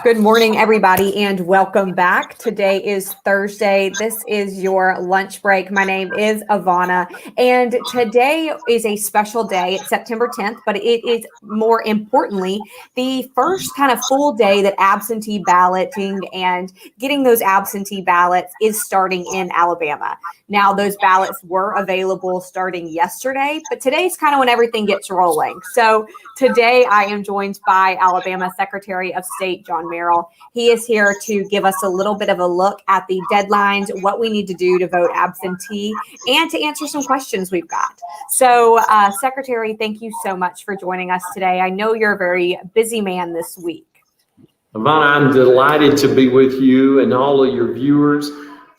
Good morning, everybody, and welcome back. Today is Thursday. This is your lunch break. My name is Ivana, and today is a special day. It's September 10th, but it is more importantly the first kind of full day that absentee balloting and getting those absentee ballots is starting in Alabama. Now, those ballots were available starting yesterday, but today's kind of when everything gets rolling. So today I am joined by Alabama Secretary of State John Merrill. He is here to give us a little bit of a look at the deadlines, what we need to do to vote absentee, and to answer some questions we've got. So, Secretary, thank you so much for joining us today. I know you're a very busy man this week. Ivana, I'm delighted to be with you and all of your viewers,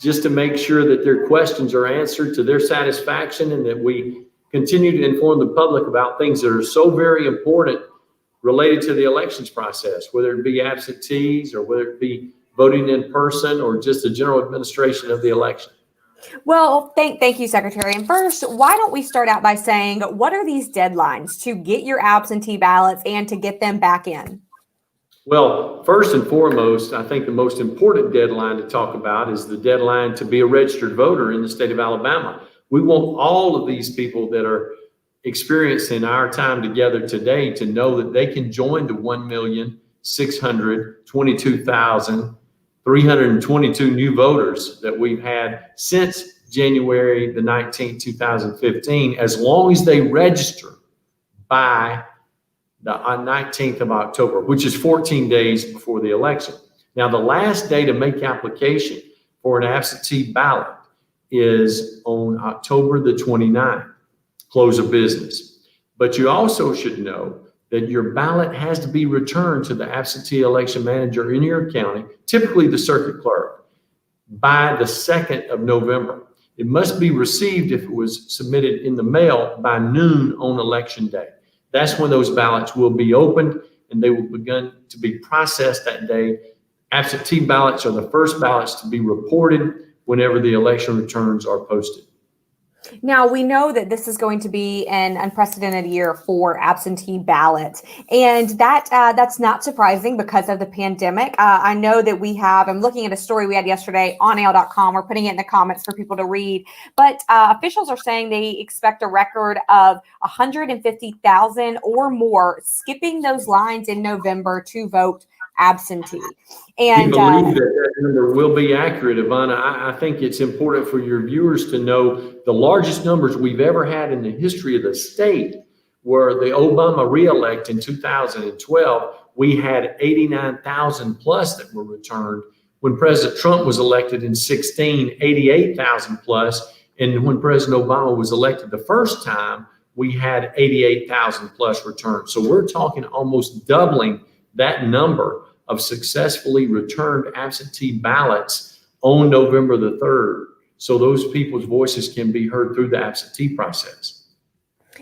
just to make sure that their questions are answered to their satisfaction and that we continue to inform the public about things that are so very important related to the elections process, whether it be absentees or whether it be voting in person or just the general administration of the election. Well, thank you, Secretary. And first, why don't we start out by saying, what are these deadlines to get your absentee ballots and to get them back in? Well, first and foremost, I think the most important deadline to talk about is the deadline to be a registered voter in the state of Alabama. We want all of these people that are experiencing our time together today to know that they can join the 1,622,322 new voters that we've had since January the 19th, 2015, as long as they register by the 19th of October, which is 14 days before the election. Now, the last day to make application for an absentee ballot is on October the 29th, close of business. But you also should know that your ballot has to be returned to the absentee election manager in your county, typically the circuit clerk, by the 2nd of November. It must be received if it was submitted in the mail by noon on election day. That's when those ballots will be opened and they will begin to be processed that day. Absentee ballots are the first ballots to be reported whenever the election returns are posted. Now, we know that this is going to be an unprecedented year for absentee ballots, and that's not surprising because of the pandemic. I know that I'm looking at a story we had yesterday on AL.com. We're putting it in the comments for people to read, but officials are saying they expect a record of 150,000 or more skipping those lines in November to vote absentee. And we believe that number will be accurate, Ivana. I think it's important for your viewers to know the largest numbers we've ever had in the history of the state were the Obama reelect in 2012. We had 89,000 plus that were returned. When President Trump was elected in 2016, 88,000 plus. And when President Obama was elected the first time, we had 88,000 plus returns. So we're talking almost doubling that number of successfully returned absentee ballots on November the 3rd. So those people's voices can be heard through the absentee process.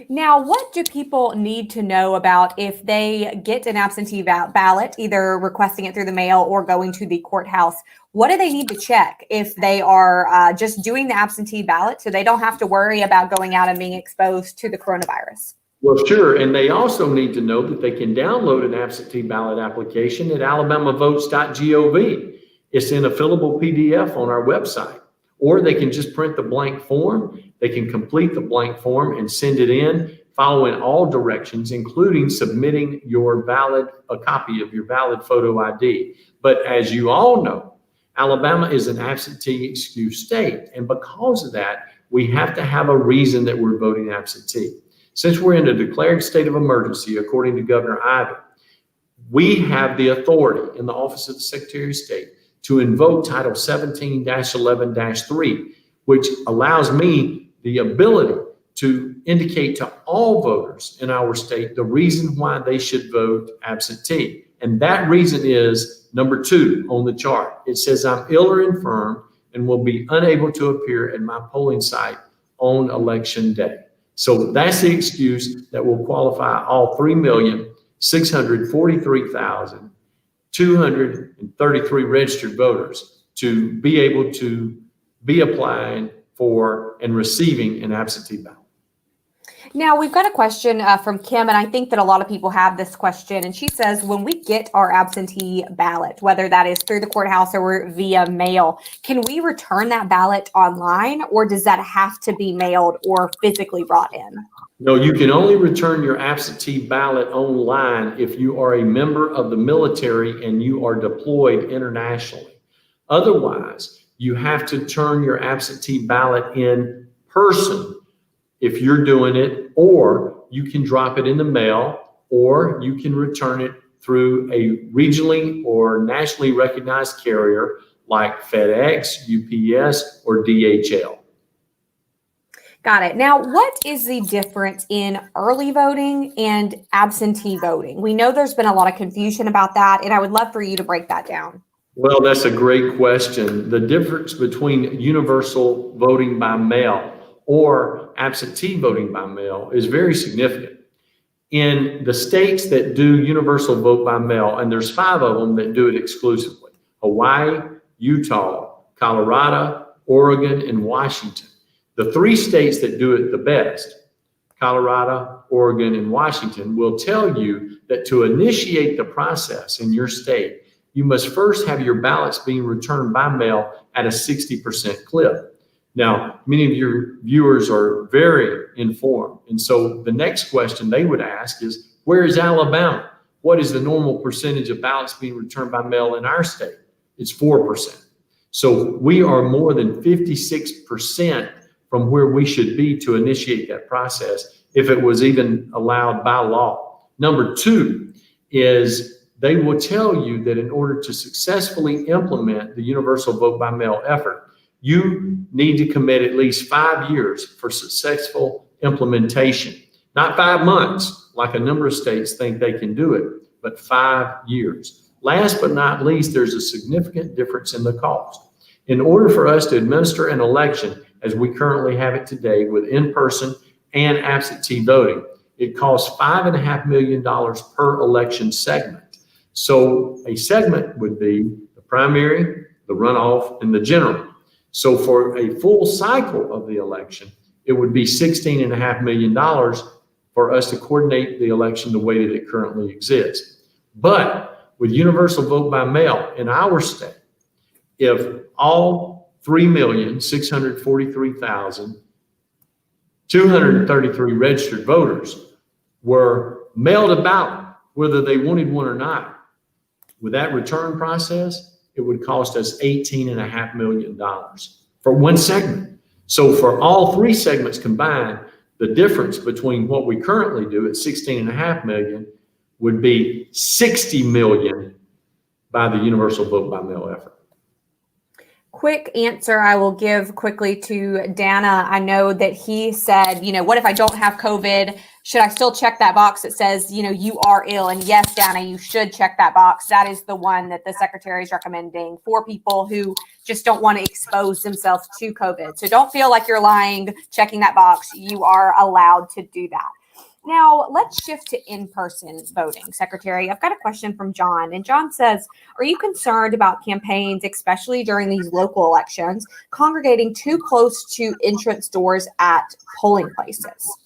Now, what do people need to know about if they get an absentee ballot, either requesting it through the mail or going to the courthouse? What do they need to check if they are just doing the absentee ballot so they don't have to worry about going out and being exposed to the coronavirus? Well, sure. And they also need to know that they can download an absentee ballot application at alabamavotes.gov. It's in a fillable PDF on our website. Or they can just print the blank form. They can complete the blank form and send it in, following all directions, including submitting a copy of your valid photo ID. But as you all know, Alabama is an absentee excuse state. And because of that, we have to have a reason that we're voting absentee. Since we're in a declared state of emergency, according to Governor Ivey, we have the authority in the Office of the Secretary of State to invoke Title 17-11-3, which allows me the ability to indicate to all voters in our state the reason why they should vote absentee. And that reason is number 2 on the chart. It says I'm ill or infirm and will be unable to appear at my polling site on election day. So that's the excuse that will qualify all 3,643,233 registered voters to be able to be applying for and receiving an absentee ballot. Now, we've got a question from Kim, and I think that a lot of people have this question. And she says, when we get our absentee ballot, whether that is through the courthouse or via mail, can we return that ballot online, or does that have to be mailed or physically brought in? No, you can only return your absentee ballot online if you are a member of the military and you are deployed internationally. Otherwise, you have to turn your absentee ballot in person if you're doing it, or you can drop it in the mail, or you can return it through a regionally or nationally recognized carrier like FedEx, UPS, or DHL. Got it. Now, what is the difference in early voting and absentee voting? We know there's been a lot of confusion about that, and I would love for you to break that down. Well, that's a great question. The difference between universal voting by mail or absentee voting by mail is very significant. In the states that do universal vote by mail, and there's 5 of them that do it exclusively: Hawaii, Utah, Colorado, Oregon, and Washington. The 3 states that do it the best, Colorado, Oregon, and Washington, will tell you that to initiate the process in your state, you must first have your ballots being returned by mail at a 60% clip. Now, many of your viewers are very informed. And so the next question they would ask is, where is Alabama? What is the normal percentage of ballots being returned by mail in our state? It's 4%. So we are more than 56% from where we should be to initiate that process if it was even allowed by law. Number 2 is they will tell you that in order to successfully implement the universal vote by mail effort, you need to commit at least 5 years for successful implementation. Not 5 months, like a number of states think they can do it, but 5 years. Last but not least, there's a significant difference in the cost. In order for us to administer an election as we currently have it today with in-person and absentee voting, it costs $5.5 million per election segment. So a segment would be the primary, the runoff, and the general. So for a full cycle of the election, it would be $16.5 million for us to coordinate the election the way that it currently exists. But with universal vote by mail in our state, if all 3,643,233 registered voters were mailed a ballot, whether they wanted one or not, with that return process, it would cost us $18.5 million for one segment. So for all 3 segments combined, the difference between what we currently do at $16.5 million would be $60 million by the universal vote by mail effort. Quick answer I will give quickly to Dana. I know that he said, what if I don't have COVID? Should I still check that box that says, you are ill? And yes, Dana, you should check that box. That is the one that the secretary is recommending for people who just don't want to expose themselves to COVID. So don't feel like you're lying, checking that box. You are allowed to do that. Now, let's shift to in-person voting. Secretary, I've got a question from John. And John says, are you concerned about campaigns, especially during these local elections, congregating too close to entrance doors at polling places?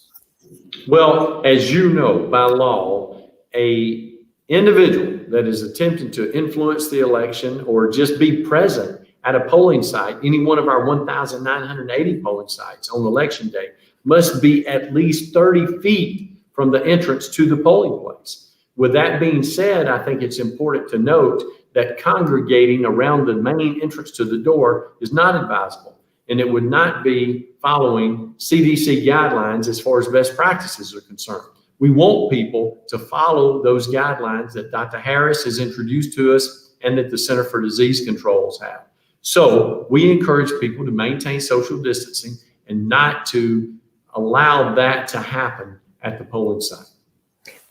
Well, as you know, by law, a individual that is attempting to influence the election or just be present at a polling site, any one of our 1,980 polling sites on election day, must be at least 30 feet from the entrance to the polling place. With that being said, I think it's important to note that congregating around the main entrance to the door is not advisable, and it would not be following CDC guidelines as far as best practices are concerned. We want people to follow those guidelines that Dr. Harris has introduced to us and that the Center for Disease Controls have. So we encourage people to maintain social distancing and not to allow that to happen at the polling site.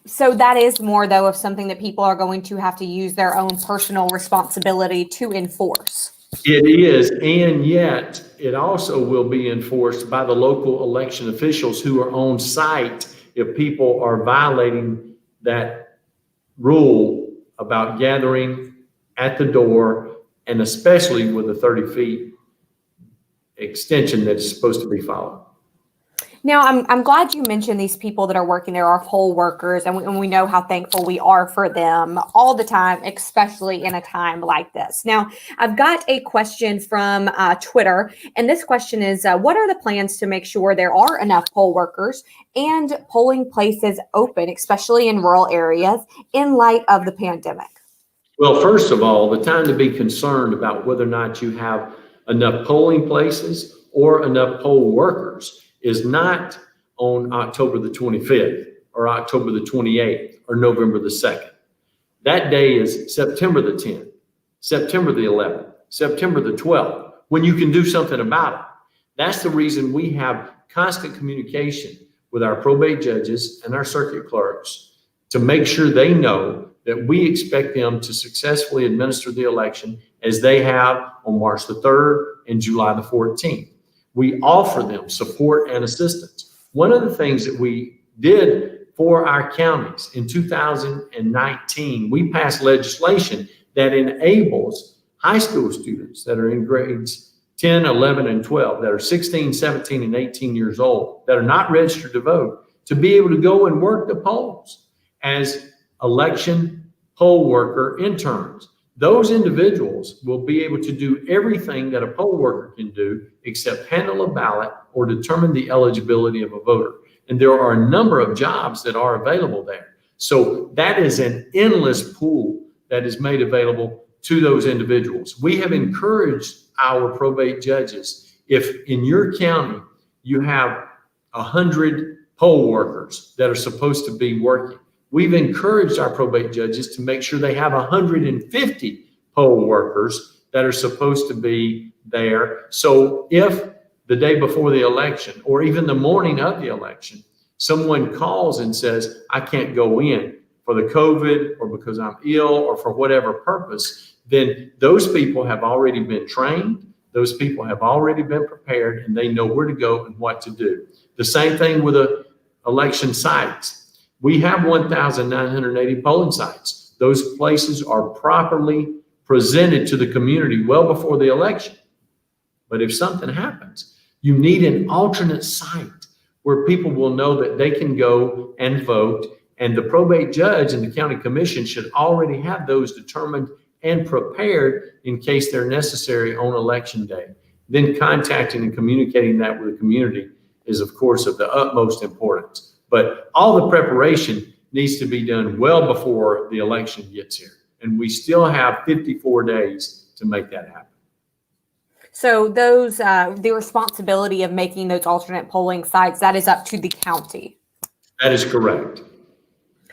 So that is more, though, of something that people are going to have to use their own personal responsibility to enforce. It is, and yet it also will be enforced by the local election officials who are on site if people are violating that rule about gathering at the door, and especially with the 30 feet extension that is supposed to be followed. Now, I'm glad you mentioned these people that are working there are poll workers, and we know how thankful we are for them all the time, especially in a time like this. Now, I've got a question from Twitter, and this question is, what are the plans to make sure there are enough poll workers and polling places open, especially in rural areas, in light of the pandemic? Well, first of all, the time to be concerned about whether or not you have enough polling places or enough poll workers is not on October the 25th or October the 28th or November the 2nd. That day is September the 10th, September the 11th, September the 12th, when you can do something about it. That's the reason we have constant communication with our probate judges and our circuit clerks to make sure they know that we expect them to successfully administer the election as they have on March the 3rd and July the 14th. We offer them support and assistance. One of the things that we did for our counties in 2019, we passed legislation that enables high school students that are in grades 10, 11, and 12, that are 16, 17, and 18 years old, that are not registered to vote, to be able to go and work the polls as election poll worker interns. Those individuals will be able to do everything that a poll worker can do except handle a ballot or determine the eligibility of a voter. And there are a number of jobs that are available there. So that is an endless pool that is made available to those individuals. We have encouraged our probate judges, if in your county you have 100 poll workers that are supposed to be working, we've encouraged our probate judges to make sure they have 150 poll workers that are supposed to be there. So if the day before the election or even the morning of the election, someone calls and says, I can't go in for the COVID or because I'm ill or for whatever purpose, then those people have already been trained. Those people have already been prepared and they know where to go and what to do. The same thing with election sites. We have 1,980 polling sites. Those places are properly presented to the community well before the election. But if something happens, you need an alternate site where people will know that they can go and vote. And the probate judge and the county commission should already have those determined and prepared in case they're necessary on election day. Then contacting and communicating that with the community is, of course, of the utmost importance. But all the preparation needs to be done well before the election gets here. And we still have 54 days to make that happen. So those, the responsibility of making those alternate polling sites, that is up to the county. That is correct.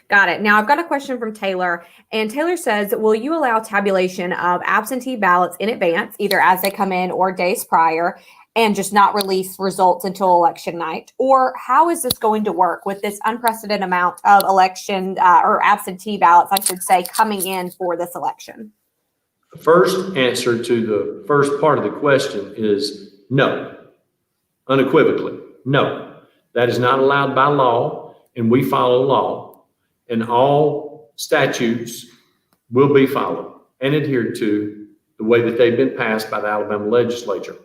Got it. Now I've got a question from Taylor, and Taylor says, will you allow tabulation of absentee ballots in advance, either as they come in or days prior, and just not release results until election night? Or how is this going to work with this unprecedented amount of election or absentee ballots, I should say, coming in for this election? The first answer to the first part of the question is no, unequivocally, no. That is not allowed by law, and we follow law. And all statutes will be followed and adhered to the way that they've been passed by the Alabama legislature.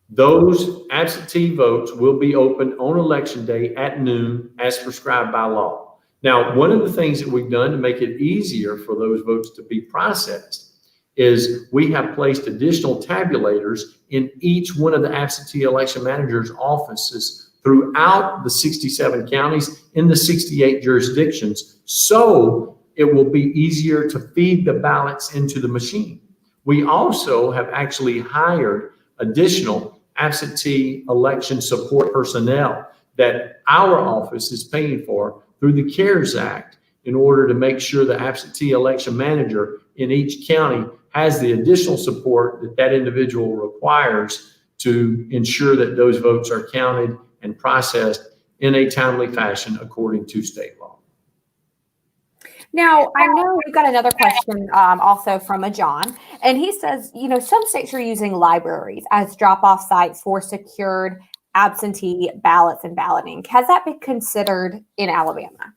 Those absentee votes will be open on election day at noon as prescribed by law. Now, one of the things that we've done to make it easier for those votes to be processed is we have placed additional tabulators in each one of the absentee election managers' offices throughout the 67 counties in the 68 jurisdictions, so it will be easier to feed the ballots into the machine. We also have actually hired additional absentee election support personnel that our office is paying for through the CARES Act in order to make sure the absentee election manager in each county has the additional support that that individual requires to ensure that those votes are counted and processed in a timely fashion according to state law. Now, I know we've got another question also from a John, and he says, you know, some states are using libraries as drop-off sites for secured absentee ballots and balloting. Has that been considered in Alabama?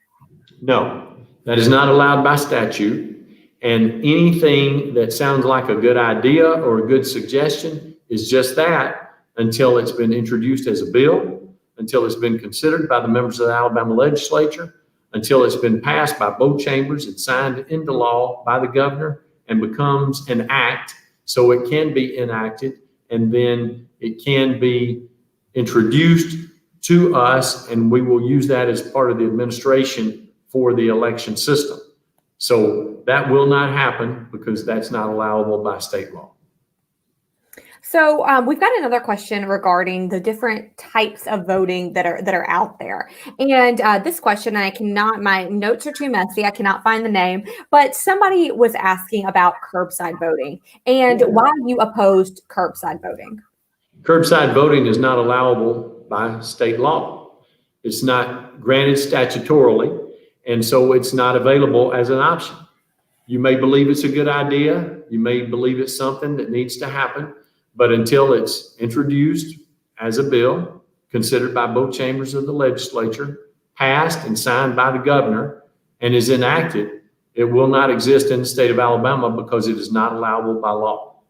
No, that is not allowed by statute. And anything that sounds like a good idea or a good suggestion is just that until it's been introduced as a bill, until it's been considered by the members of the Alabama legislature, until it's been passed by both chambers and signed into law by the governor and becomes an act, so it can be enacted, and then it can be introduced to us, and we will use that as part of the administration for the election system. So that will not happen because that's not allowable by state law. So we've got another question regarding the different types of voting that are out there. And this question, my notes are too messy. I cannot find the name, but somebody was asking about curbside voting and why you opposed curbside voting. Curbside voting is not allowable by state law. It's not granted statutorily, and so it's not available as an option. You may believe it's a good idea. You may believe it's something that needs to happen. But until it's introduced as a bill, considered by both chambers of the legislature, passed and signed by the governor, and is enacted, it will not exist in the state of Alabama because it is not allowable by law.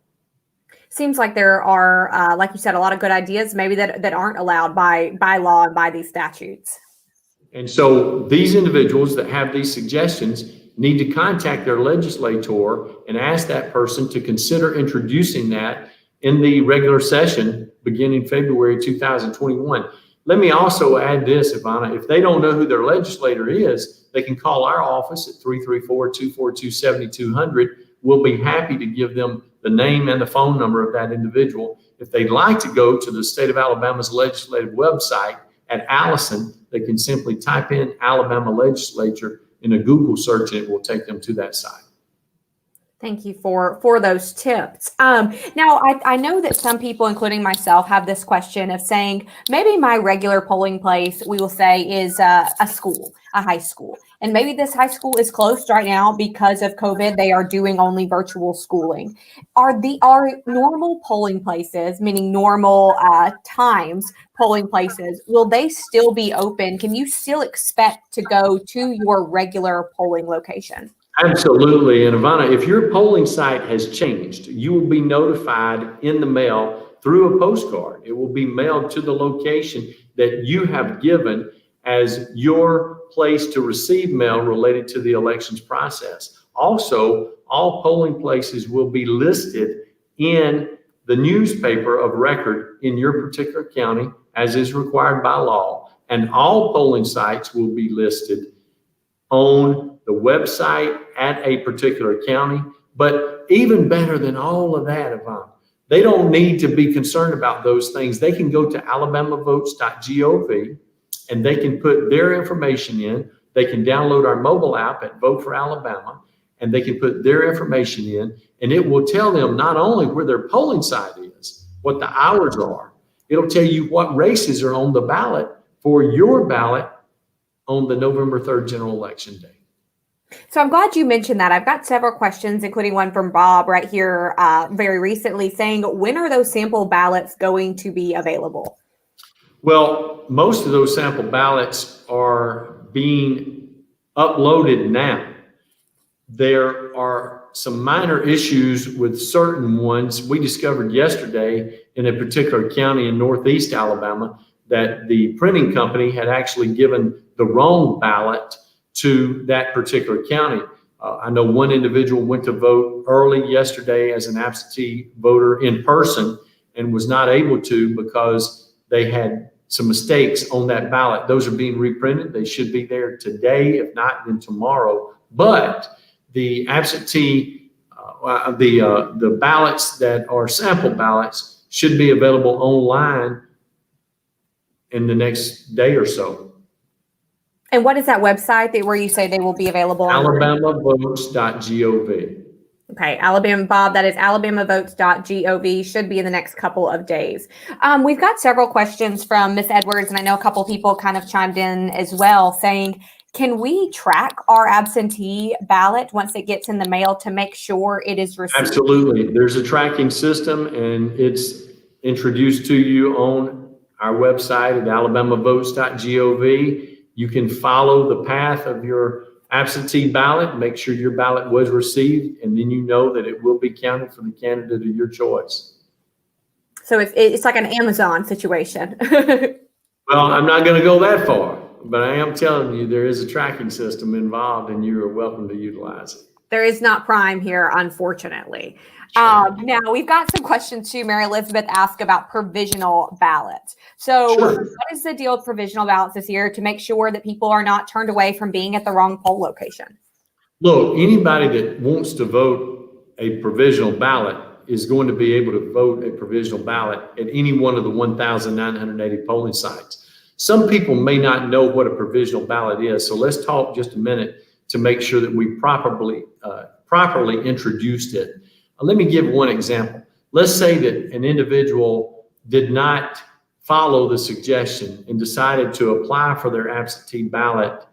Seems like there are, like you said, a lot of good ideas maybe that aren't allowed by law and by these statutes. And so these individuals that have these suggestions need to contact their legislator and ask that person to consider introducing that in the regular session beginning February 2021. Let me also add this, Ivana. If they don't know who their legislator is, they can call our office at 334-242-7200. We'll be happy to give them the name and the phone number of that individual. If they'd like to go to the state of Alabama's legislative website at Allison, they can simply type in Alabama legislature in a Google search and it will take them to that site. Thank you for those tips. Now, I know that some people, including myself, have this question of saying, maybe my regular polling place, we will say, is a school, a high school. And maybe this high school is closed right now because of COVID. They are doing only virtual schooling. Are normal polling places, meaning normal times polling places, will they still be open? Can you still expect to go to your regular polling location? Absolutely. And Ivana, if your polling site has changed, you will be notified in the mail through a postcard. It will be mailed to the location that you have given as your place to receive mail related to the elections process. Also, all polling places will be listed in the newspaper of record in your particular county, as is required by law. And all polling sites will be listed on the website at a particular county. But even better than all of that, Yvonne, they don't need to be concerned about those things. They can go to alabamavotes.gov and they can put their information in. They can download our mobile app at Vote for Alabama, and they can put their information in, and it will tell them not only where their polling site is, what the hours are, it'll tell you what races are on the ballot for your ballot on the November 3rd general election day. So I'm glad you mentioned that. I've got several questions, including one from Bob right here very recently saying, when are those sample ballots going to be available? Well, most of those sample ballots are being uploaded now. There are some minor issues with certain ones. We discovered yesterday in a particular county in Northeast Alabama that the printing company had actually given the wrong ballot to that particular county. I know one individual went to vote early yesterday as an absentee voter in person and was not able to because they had some mistakes on that ballot. Those are being reprinted. They should be there today, if not then tomorrow. But the absentee, the ballots that are sample ballots should be available online in the next day or so. And what is that website where you say they will be available? alabamavotes.gov. Okay, Alabama, Bob, that is alabamavotes.gov, should be in the next couple of days. We've got several questions from Miss Edwards, and I know a couple people kind of chimed in as well saying, can we track our absentee ballot once it gets in the mail to make sure it is received? Absolutely. There's a tracking system, and it's introduced to you on our website at alabamavotes.gov. You can follow the path of your absentee ballot, make sure your ballot was received, and then you know that it will be counted for the candidate of your choice. So it's like an Amazon situation. Well, I'm not going to go that far, but I am telling you there is a tracking system involved, and you are welcome to utilize it. There is not Prime here, unfortunately. Now, we've got some questions too. Mary Elizabeth asked about provisional ballots. So Sure. what is the deal with provisional ballots this year to make sure that people are not turned away from being at the wrong poll location? Look, anybody that wants to vote a provisional ballot is going to be able to vote a provisional ballot at any one of the 1,980 polling sites. Some people may not know what a provisional ballot is, so let's talk just a minute to make sure that we properly introduced it. Let me give one example. Let's say that an individual did not follow the suggestion and decided to apply for their absentee ballot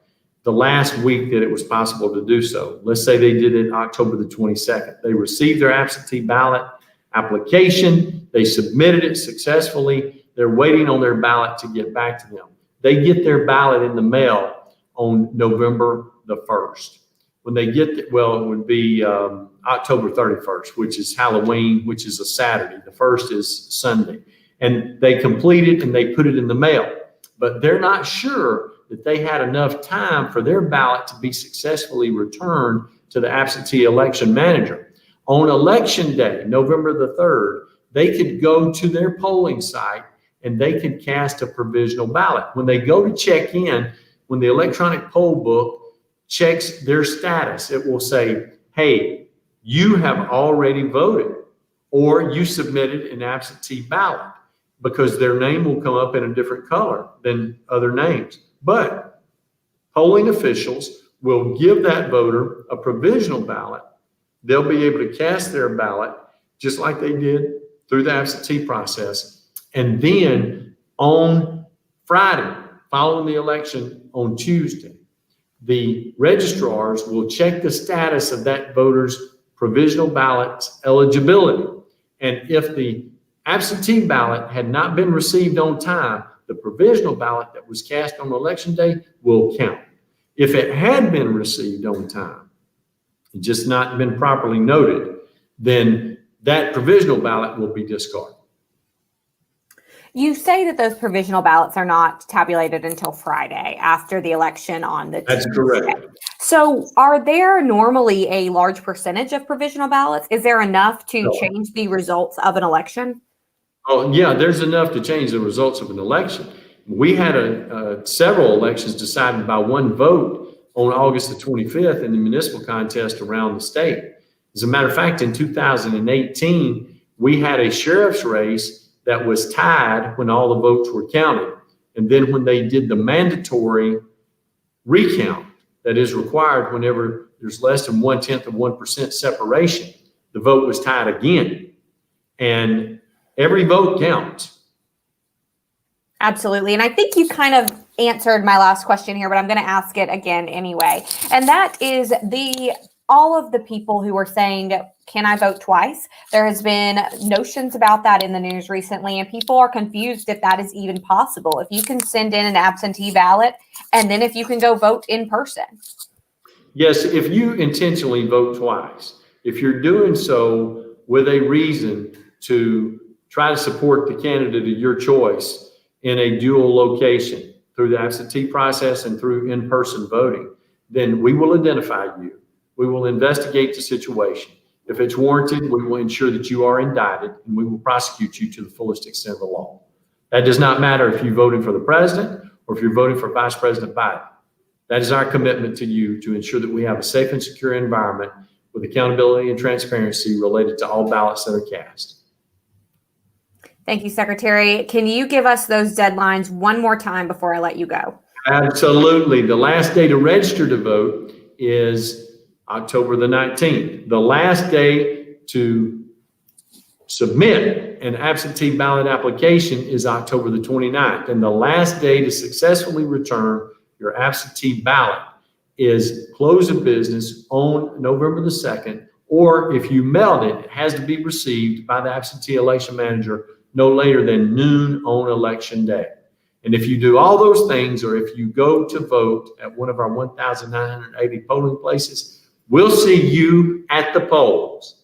the last week that it was possible to do so. Let's say they did it October the 22nd. They received their absentee ballot application. They submitted it successfully. They're waiting on their ballot to get back to them. They get their ballot in the mail on November the 1st. When they get it, well, it would be October 31st, which is Halloween, which is a Saturday. The 1st is Sunday. And they complete it and they put it in the mail. But they're not sure that they had enough time for their ballot to be successfully returned to the absentee election manager. On election day, November the 3rd, they could go to their polling site and they could cast a provisional ballot. When they go to check in, when the electronic poll book checks their status, it will say, hey, you have already voted, or you submitted an absentee ballot, because their name will come up in a different color than other names. But polling officials will give that voter a provisional ballot. They'll be able to cast their ballot just like they did through the absentee process. And then on Friday, following the election on Tuesday, the registrars will check the status of that voter's provisional ballot's eligibility. And if the absentee ballot had not been received on time, the provisional ballot that was cast on election day will count. If it had been received on time and just not been properly noted, then that provisional ballot will be discarded. You say that those provisional ballots are not tabulated until Friday after the election on the That's Tuesday. correct. So are there normally a large percentage of provisional ballots? Is there enough to change the results of an election? Oh, yeah, there's enough to change the results of an election. We had several elections decided by one vote on August the 25th in the municipal contest around the state. As a matter of fact, in 2018, we had a sheriff's race that was tied when all the votes were counted. And then when they did the mandatory recount that is required whenever there's less than 0.1% separation, the vote was tied again. And every vote counts. Absolutely. And I think you kind of answered my last question here, but I'm going to ask it again anyway. And that is all of the people who are saying, can I vote twice? There has been notions about that in the news recently, and people are confused if that is even possible. If you can send in an absentee ballot, and then if you can go vote in person. Yes, if you intentionally vote twice, if you're doing so with a reason to try to support the candidate of your choice in a dual location through the absentee process and through in-person voting, then we will identify you. We will investigate the situation. If it's warranted, we will ensure that you are indicted, and we will prosecute you to the fullest extent of the law. That does not matter if you're voting for the president or if you're voting for Vice President Biden. That is our commitment to you, to ensure that we have a safe and secure environment with accountability and transparency related to all ballots that are cast. Thank you, Secretary. Can you give us those deadlines one more time before I let you go? Absolutely. The last day to register to vote is October the 19th. The last day to submit an absentee ballot application is October the 29th. And the last day to successfully return your absentee ballot is close of business on November the 2nd, or if you mailed it, it has to be received by the absentee election manager no later than noon on election day. And if you do all those things, or if you go to vote at one of our 1,980 polling places, we'll see you at the polls.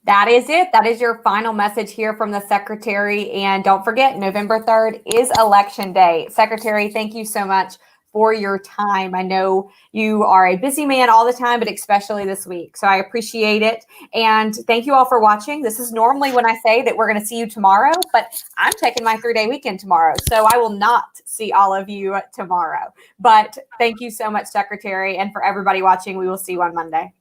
That is it. That is your final message here from the Secretary. And don't forget, November 3rd is Election Day. Secretary, thank you so much for your time. I know you are a busy man all the time, but especially this week. So I appreciate it. And thank you all for watching. This is normally when I say that we're going to see you tomorrow, but I'm taking my 3-day weekend tomorrow. So I will not see all of you tomorrow. But thank you so much, Secretary. And for everybody watching, we will see you on Monday.